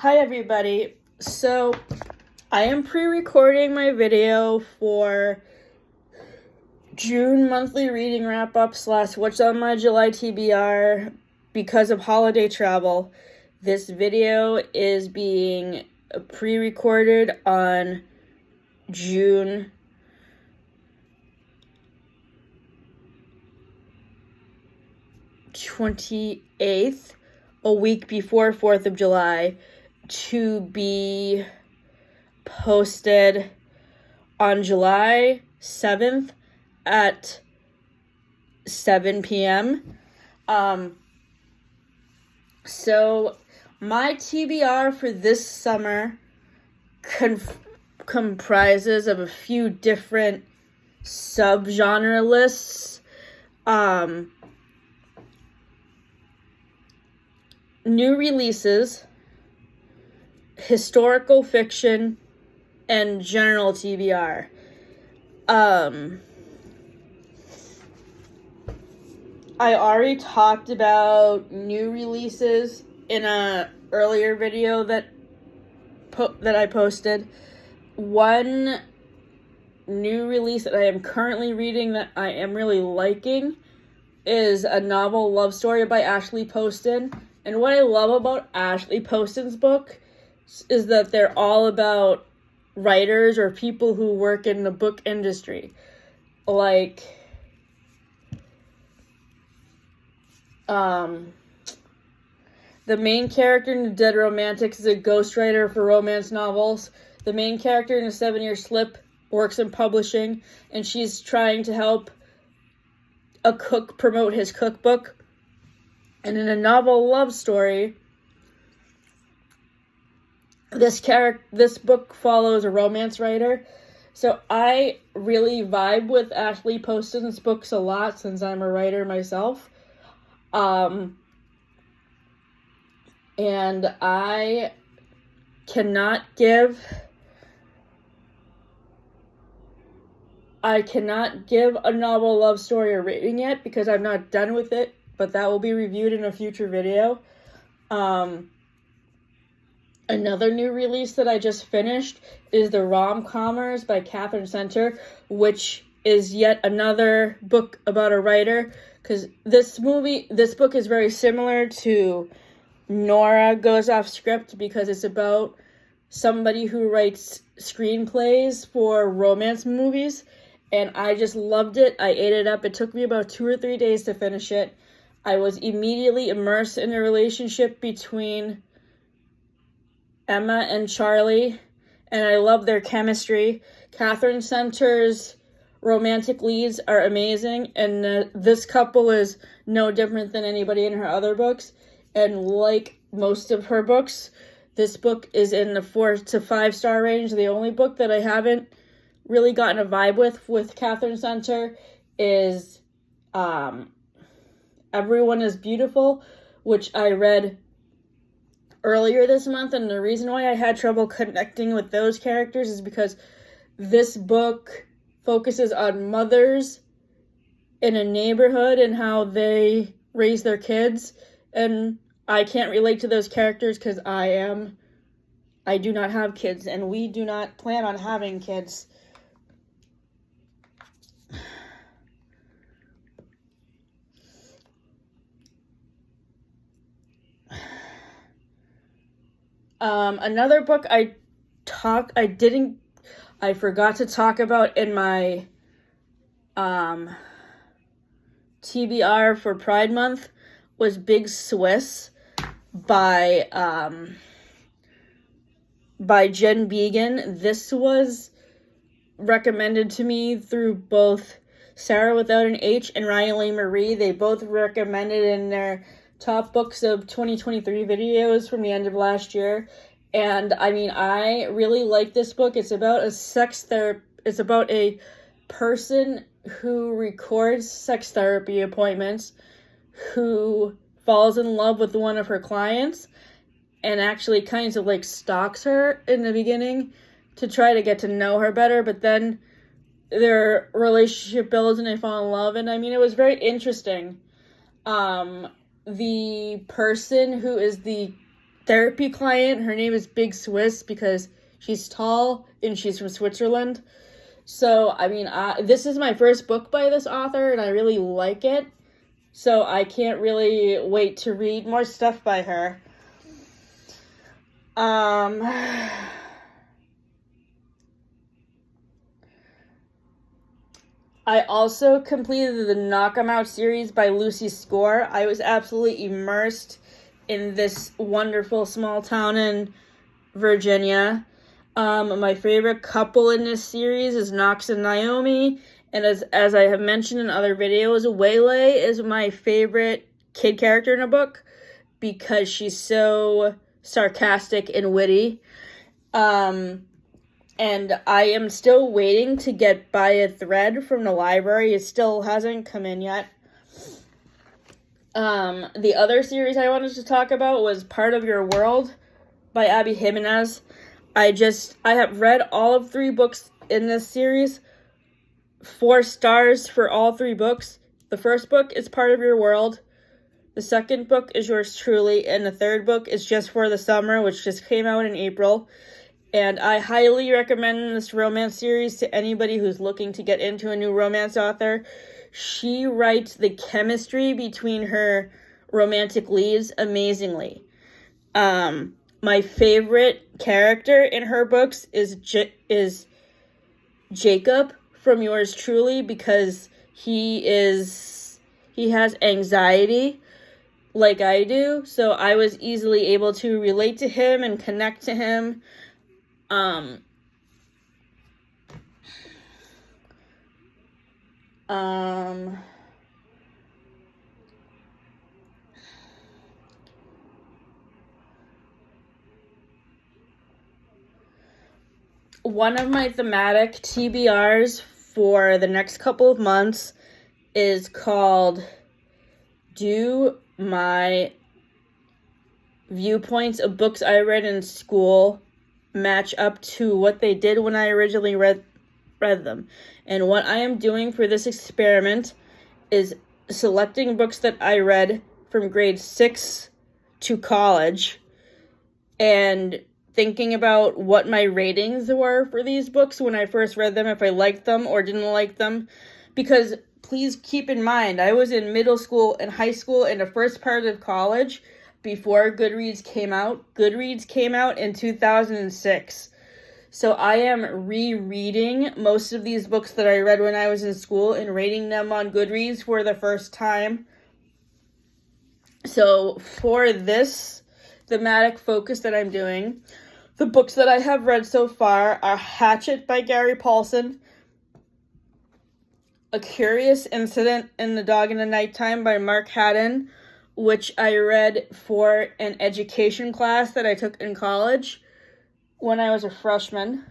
Hi everybody. So I am pre-recording my video for June monthly reading wrap-up / what's on my July TBR because of holiday travel. This video is being pre-recorded on June 28th, a week before 4th of July, to be posted on July 7th at 7 p.m. So my TBR for this summer comprises of a few different subgenre lists. New releases, historical fiction, and general TBR. I already talked about new releases in a earlier video that I posted. One new release that I am currently reading that I am really liking is a novel love story by Ashley Poston. And what I love about Ashley Poston's book is that they're all about writers or people who work in the book industry. Like, the main character in Dead Romantics is a ghostwriter for romance novels. The main character in A 7-Year Slip works in publishing, and she's trying to help a cook promote his cookbook. And in a novel love story, this book follows a romance writer. So I really vibe with Ashley Poston's books a lot since I'm a writer myself. And I cannot give a novel love story a rating yet because I'm not done with it, but that will be reviewed in a future video. Another new release that I just finished is The Rom-Commers by Catherine Center, which is yet another book about a writer, because this book is very similar to Nora Goes Off Script because it's about somebody who writes screenplays for romance movies, and I just loved it. I ate it up. It took me about 2 or 3 days to finish it. I was immediately immersed in a relationship between Emma and Charlie, and I love their chemistry. Catherine Center's romantic leads are amazing, and this couple is no different than anybody in her other books. And like most of her books, this book is in the 4 to 5 star range. The only book that I haven't really gotten a vibe with Catherine Center is Everyone is Beautiful, which I read earlier this month, and the reason why I had trouble connecting with those characters is because this book focuses on mothers in a neighborhood and how they raise their kids, and I can't relate to those characters because I do not have kids, and we do not plan on having kids. Another book I forgot to talk about in my TBR for Pride Month was Big Swiss by Jen Began. This was recommended to me through both Sarawithoutanh and Riley Marie. They both recommended in their top books of 2023 videos from the end of last year. And I mean, I really like this book. It's about it's about a person who records sex therapy appointments, who falls in love with one of her clients, and actually kind of like stalks her in the beginning to try to get to know her better. But then their relationship builds and they fall in love. And I mean, it was very interesting. The person who is the therapy client. Her name is Big Swiss because she's tall and she's from Switzerland. So, I mean, this is my first book by this author, and I really like it. So, I can't really wait to read more stuff by her. I also completed the Knock 'Em Out series by Lucy Score. I was absolutely immersed in this wonderful small town in Virginia. My favorite couple in this series is Knox and Naomi. And as I have mentioned in other videos, Waylay is my favorite kid character in a book because she's so sarcastic and witty. And I am still waiting to get By a Thread from the library. It still hasn't come in yet. The other series I wanted to talk about was Part of Your World by Abby Jimenez. I have read all of 3 books in this series. 4 stars for all 3 books. The first book is Part of Your World. The second book is Yours Truly. And the third book is Just for the Summer, which just came out in April. And I highly recommend this romance series to anybody who's looking to get into a new romance author. She writes the chemistry between her romantic leads amazingly. My favorite character in her books is Jacob from Yours Truly because he has anxiety like I do, so I was easily able to relate to him and connect to him. One of my thematic TBRs for the next couple of months is called Do My Viewpoints of Books I Read in School Match Up to What They Did When I Originally read them. And what I am doing for this experiment is selecting books that I read from grade 6 to college and thinking about what my ratings were for these books when I first read them, if I liked them or didn't like them. Because please keep in mind, I was in middle school and high school and the first part of college before Goodreads came out. Goodreads came out in 2006. So I am rereading most of these books that I read when I was in school and rating them on Goodreads for the first time. So for this thematic focus that I'm doing, the books that I have read so far are Hatchet by Gary Paulson, A Curious Incident in the Dog in the Nighttime by Mark Haddon, which I read for an education class that I took in college when I was a freshman.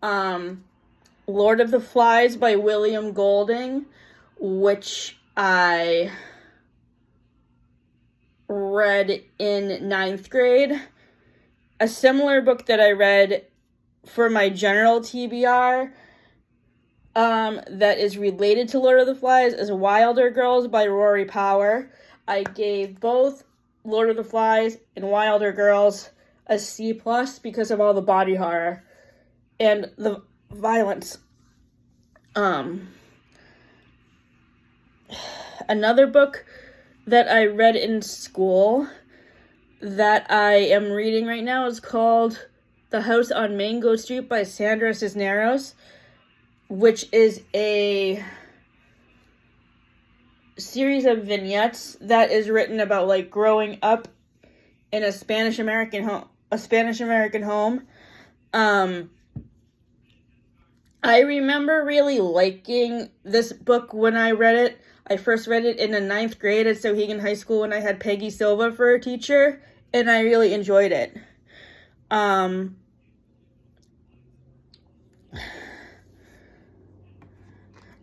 Lord of the Flies by William Golding, which I read in 9th grade. A similar book that I read for my general TBR that is related to Lord of the Flies is Wilder Girls by Rory Power. I gave both Lord of the Flies and Wilder Girls a C+ because of all the body horror and the violence. Another book that I read in school that I am reading right now is called The House on Mango Street by Sandra Cisneros, which is a series of vignettes that is written about like growing up in a Spanish American home. I remember really liking this book when I read it. I first read it in the 9th grade at Sohegan High School when I had Peggy Silva for a teacher, and I really enjoyed it.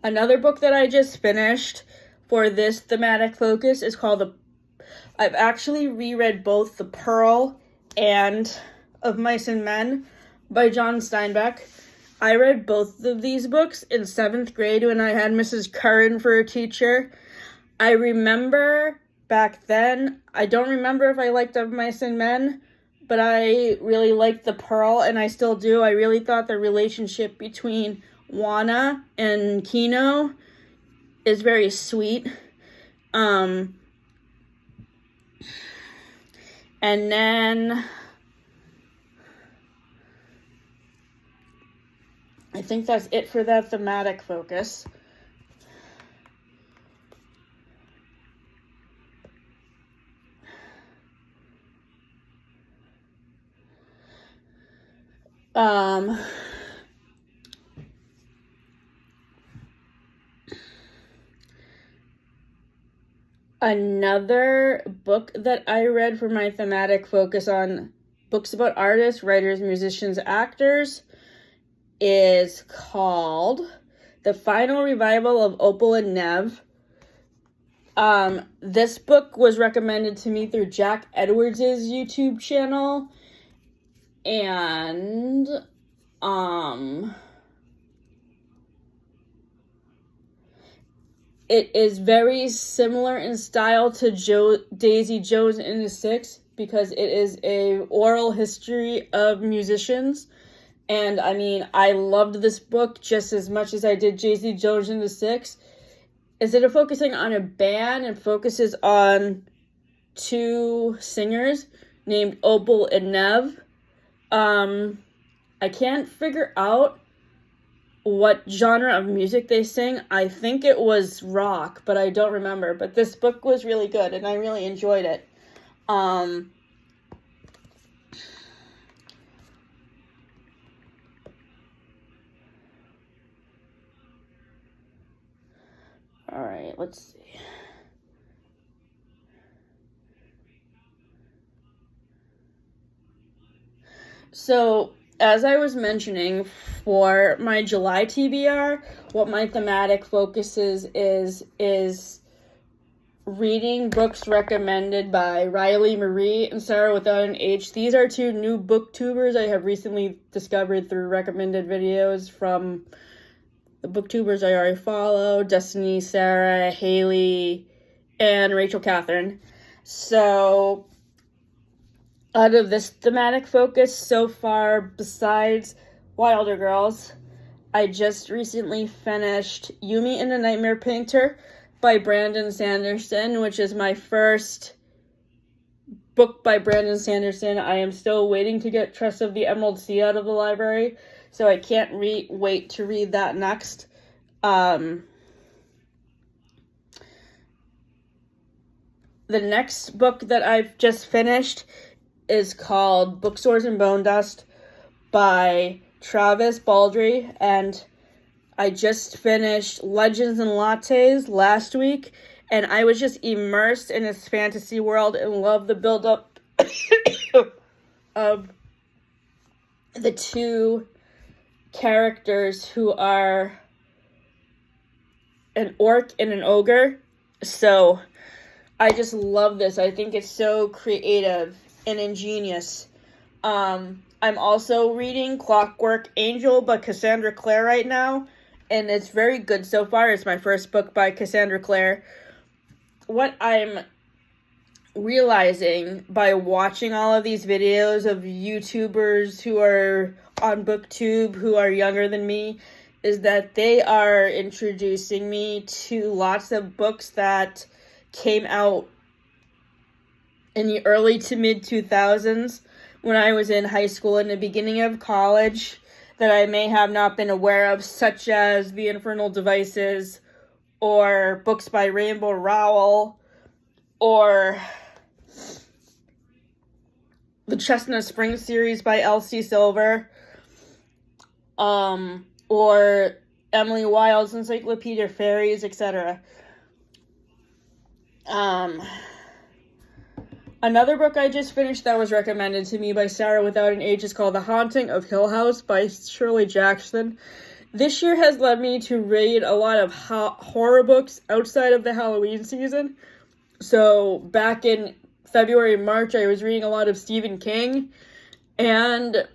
Another book that I just finished for this thematic focus is called I've actually reread both The Pearl and Of Mice and Men by John Steinbeck. I read both of these books in 7th grade when I had Mrs. Curran for a teacher. I remember back then, I don't remember if I liked Of Mice and Men, but I really liked the Pearl, and I still do. I really thought the relationship between Juana and Kino is very sweet. And then I think that's it for that thematic focus. Another book that I read for my thematic focus on books about artists, writers, musicians, actors is called The Final Revival of Opal and Nev. This book was recommended to me through Jack Edwards' YouTube channel, and it is very similar in style to Daisy Jones and the Six, because it is a oral history of musicians. And I mean, I loved this book just as much as I did Daisy Jones and the Six. Instead of focusing on a band, it focuses on two singers named Opal and Nev. I can't figure out what genre of music they sing. I think it was rock, but I don't remember. But this book was really good, and I really enjoyed it. All right, let's see. So, as I was mentioning, for my July TBR, what my thematic focus is reading books recommended by Riley Marie and Sarawithoutanh. These are two new booktubers I have recently discovered through recommended videos from the booktubers I already follow: Destiny, Sarah, Haley, and Rachel Catherine. So, out of this thematic focus so far, besides Wilder Girls, I just recently finished Yumi and the Nightmare Painter by Brandon Sanderson, which is my first book by Brandon Sanderson. I am still waiting to get Trust of the Emerald Sea out of the library, so I can't wait to read that next. The next book that I've just finished is called Bookstores and Bone Dust by Travis Baldry, and I just finished Legends and Lattes last week, and I was just immersed in this fantasy world and loved the build-up of the two characters who are an orc and an ogre. So I just love this. I think it's so creative and ingenious. I'm also reading Clockwork Angel by Cassandra Clare right now, and it's very good so far. It's my first book by Cassandra Clare. What I'm realizing by watching all of these videos of YouTubers who are on BookTube who are younger than me is that they are introducing me to lots of books that came out in the early to mid 2000s when I was in high school and the beginning of college that I may have not been aware of, such as The Infernal Devices, or books by Rainbow Rowell, or the Chestnut Springs series by L.C. Silver, or Emily Wilde's Encyclopedia of Fairies, etc. Another book I just finished that was recommended to me by Sarawithoutanh is called The Haunting of Hill House by Shirley Jackson. This year has led me to read a lot of horror books outside of the Halloween season. So back in February, March, I was reading a lot of Stephen King. And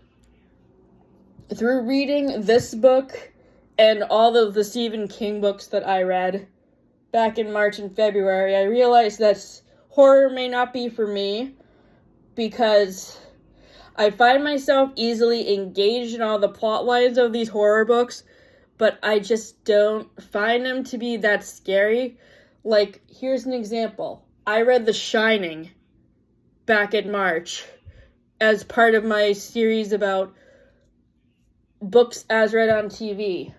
through reading this book and all of the Stephen King books that I read back in March and February, I realized that horror may not be for me, because I find myself easily engaged in all the plot lines of these horror books, but I just don't find them to be that scary. Like, here's an example. I read The Shining back in March as part of my series about books as read on TV.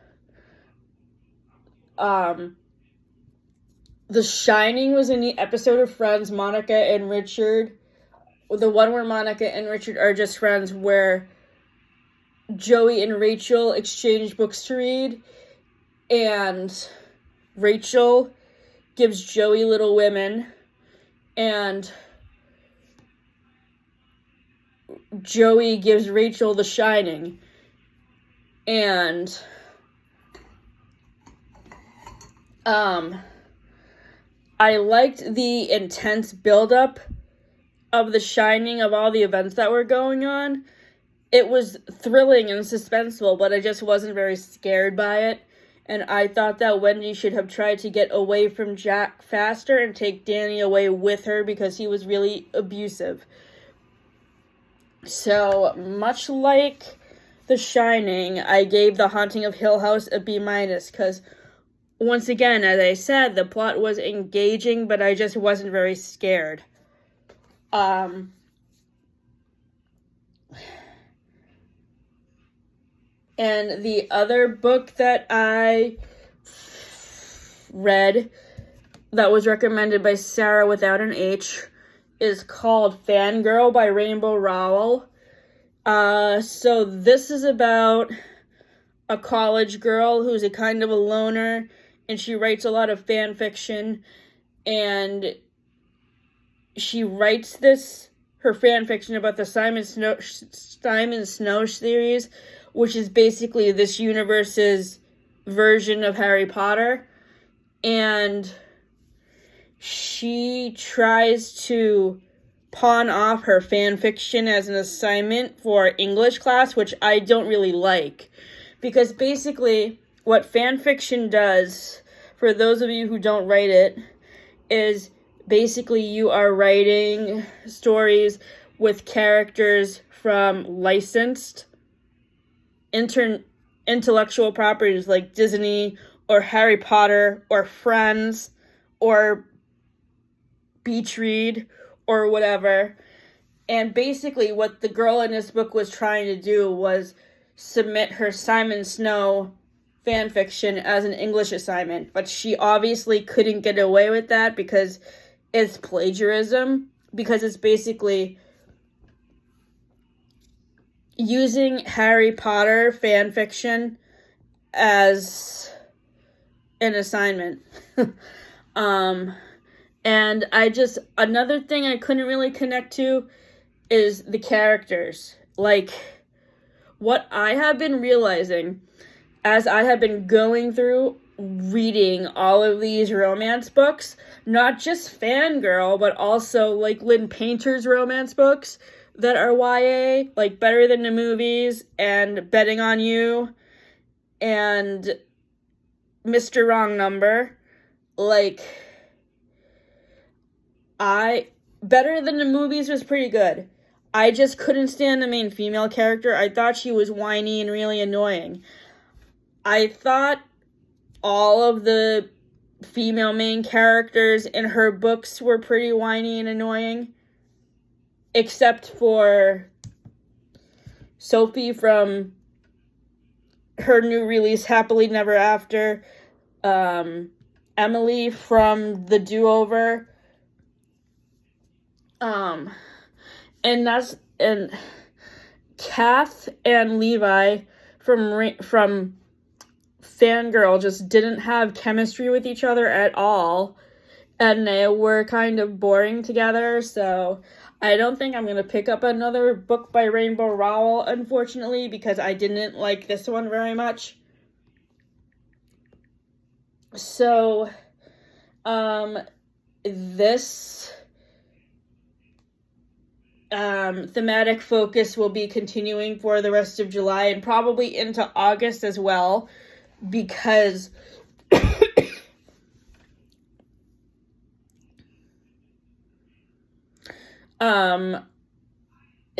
The Shining was in the episode of Friends, Monica and Richard. The one where Monica and Richard are just friends, where Joey and Rachel exchange books to read, and Rachel gives Joey Little Women, and Joey gives Rachel The Shining. And I liked the intense buildup of The Shining, of all the events that were going on. It was thrilling and suspenseful, but I just wasn't very scared by it. And I thought that Wendy should have tried to get away from Jack faster and take Danny away with her, because he was really abusive. So, much like The Shining, I gave The Haunting of Hill House a B-, because, once again, as I said, the plot was engaging, but I just wasn't very scared. And the other book that I read that was recommended by Sarawithoutanh is called Fangirl by Rainbow Rowell. So this is about a college girl who's a kind of a loner, and she writes a lot of fan fiction, and she writes her fan fiction about the Simon Snow series, which is basically this universe's version of Harry Potter. And she tries to pawn off her fan fiction as an assignment for English class, which I don't really like. Because basically, what fan fiction does, for those of you who don't write it, is basically you are writing stories with characters from licensed intellectual properties like Disney or Harry Potter or Friends or Beach Read or whatever. And basically what the girl in this book was trying to do was submit her Simon Snow fan fiction as an English assignment, but she obviously couldn't get away with that because it's plagiarism, because it's basically using Harry Potter fan fiction as an assignment. And another thing I couldn't really connect to is the characters. Like, what I have been realizing as I have been going through reading all of these romance books, not just Fangirl, but also like Lynn Painter's romance books that are YA, like Better Than the Movies and Betting on You and Mr. Wrong Number. Like, Better Than the Movies was pretty good. I just couldn't stand the main female character. I thought she was whiny and really annoying. I thought all of the female main characters in her books were pretty whiny and annoying, except for Sophie from her new release, Happily Never After, Emily from The Do-Over, and Kath and Levi from Fangirl just didn't have chemistry with each other at all, and they were kind of boring together, so I don't think I'm going to pick up another book by Rainbow Rowell, unfortunately, because I didn't like this one very much. So, this thematic focus will be continuing for the rest of July and probably into August as well, because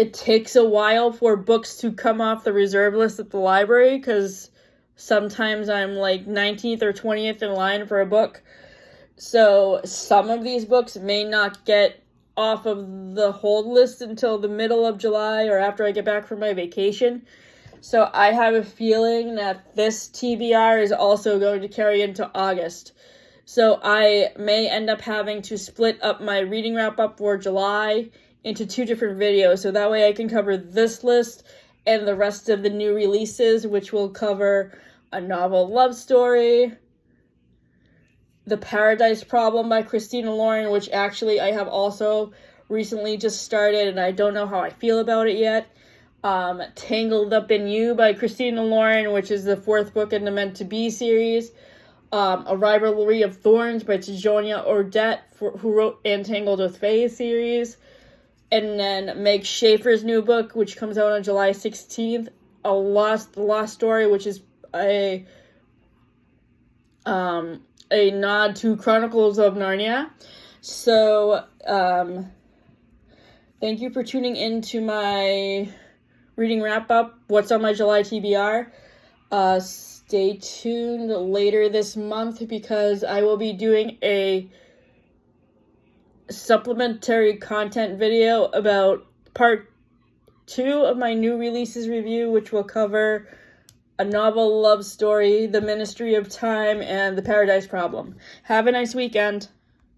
it takes a while for books to come off the reserve list at the library, because sometimes I'm like 19th or 20th in line for a book. So some of these books may not get off of the hold list until the middle of July or after I get back from my vacation. So I have a feeling that this TBR is also going to carry into August. So I may end up having to split up my reading wrap-up for July into 2 different videos. So that way I can cover this list and the rest of the new releases, which will cover A Novel Love Story, The Paradise Problem by Christina Lauren, which actually I have also recently just started and I don't know how I feel about it yet. Tangled Up in You by Christina Lauren, which is the 4th book in the Meant to Be series. A Rivalry of Thorns by Tjonia Ordette, who wrote Entangled with Faye series. And then Meg Schaefer's new book, which comes out on July 16th, The Lost Story, which is a nod to Chronicles of Narnia. So, thank you for tuning in to my reading wrap-up, what's on my July TBR. Stay tuned later this month because I will be doing a supplementary content video about part 2 of my new releases review, which will cover A Novel Love Story, The Ministry of Time, and The Paradise Problem. Have a nice weekend.